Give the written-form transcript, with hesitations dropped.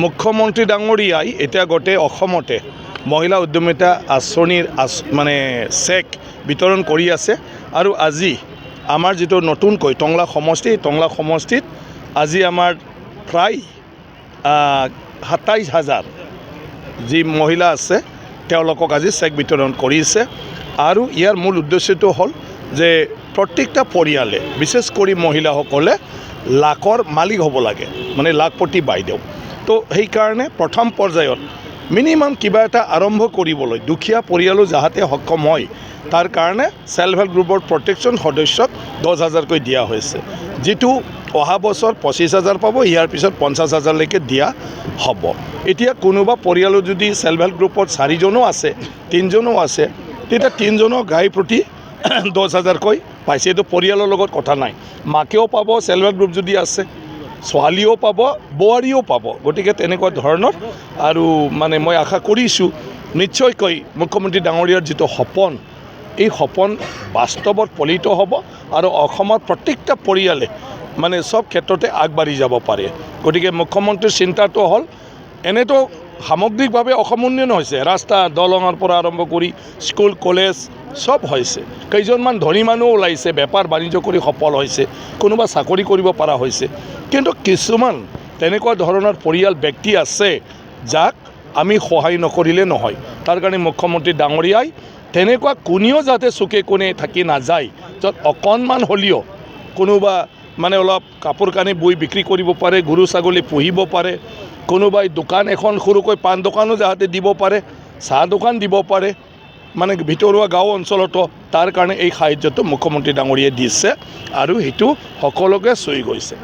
মুখ্যমন্ত্ৰী ডাঙৰীয়াই এতিয়া গোটেই অসমতে মহিলা উদ্যমিতা আঁচনিৰ মানে চেক বিতৰণ কৰি আছে আৰু আজি আমাৰ যেটো নতুনকৈ টংলা সমষ্টিত আজি আমাৰ প্ৰায় ২৭,০০০ যি মহিলা আছে তেওঁলোকক আজি চেক বিতৰণ কৰিছে আৰু ইয়াৰ মূল উদ্দেশ্যটো হ'ল যে প্ৰত্যেকটা পৰিয়ালে বিশেষ কৰি মহিলাসকলে লাখৰ মালিক হ'ব লাগে মানে লাখপতি বাইদেউ তো সেইকাৰণে প্ৰথম পৰ্যায়ত মিনিমাম কিবা এটা আৰম্ভ কৰিবলৈ দুখীয়া পৰিয়ালো যাহাতে সক্ষম হয় তাৰ কাৰণে সেল্ফ হেল্প গ্ৰুপৰ প্ৰটেকশ্যন সদস্যক 10,000কৈ দিয়া হৈছে যেটো অহা বছৰ 25,000 পাব ইয়াৰ পিছত 50,000লৈকে দিয়া হ'ব এতিয়া কোনোবা পৰিয়ালো যদি সেল্ফ হেল্প গ্ৰুপত 4জনো আছে 3জনো আছে তেতিয়া 3জনৰ গাই প্ৰতি 10,000কৈ পাইছে এইটো পৰিয়ালৰ লগত কথা নাই মাকেও পাব সেল্ফ হেল্প গ্ৰুপ যদি আছে ছোৱালীও পাব বোৱাৰীও পাব গতিকে তেনেকুৱা ধৰণৰ আৰু মানে মই আশা কৰিছোঁ নিশ্চয়কৈ মুখ্যমন্ত্ৰী ডাঙৰীয়াৰ যেটো সপোন এই সপোন বাস্তৱত পলিত হ'ব আৰু অসমৰ প্ৰত্যেকটা পৰিয়ালে মানে সব ক্ষেত্ৰতে আগবাঢ়ি যাব পাৰে গতিকে মুখ্যমন্ত্ৰীৰ চিন্তাটো হ'ল এনেতো সামগ্ৰিকভাৱে অসম উন্নয়ন হৈছে ৰাস্তা দলঙৰ পৰা আৰম্ভ কৰি স্কুল কলেজ সব হৈছে কেইজনমান ধনী মানুহ ওলাইছে বেপাৰ বাণিজ্য কৰি সফল হৈছে কোনোবা চাকৰি কৰিব পৰা হৈছে কিন্তু কিছুমান তেনেকুৱা ধৰণৰ পৰিয়াল ব্যক্তি আছে যাক আমি সহায় নকৰিলে নহয় তাৰ কাৰণে মুখ্যমন্ত্ৰী ডাঙৰীয়াই তেনেকুৱা কোনেও যাতে চুকে কোণে থাকি নাযায় য'ত অকণমান হ'লেও কোনোবা মানে অলপ কাপোৰ কানি বৈ বিক্ৰী কৰিব পাৰে গৰু ছাগলী পুহিব পাৰে কোনোবাই দোকান এখন সৰুকৈ পাণ দোকানো যাতে দিব পাৰে চাহ দোকান দিব পাৰে মানে ভিতৰুৱা গাঁও অঞ্চলতো তাৰ কাৰণে এই সাহায্যটো মুখ্যমন্ত্ৰী ডাঙৰীয়াই দিছে আৰু সেইটো সকলোকে চুই গৈছে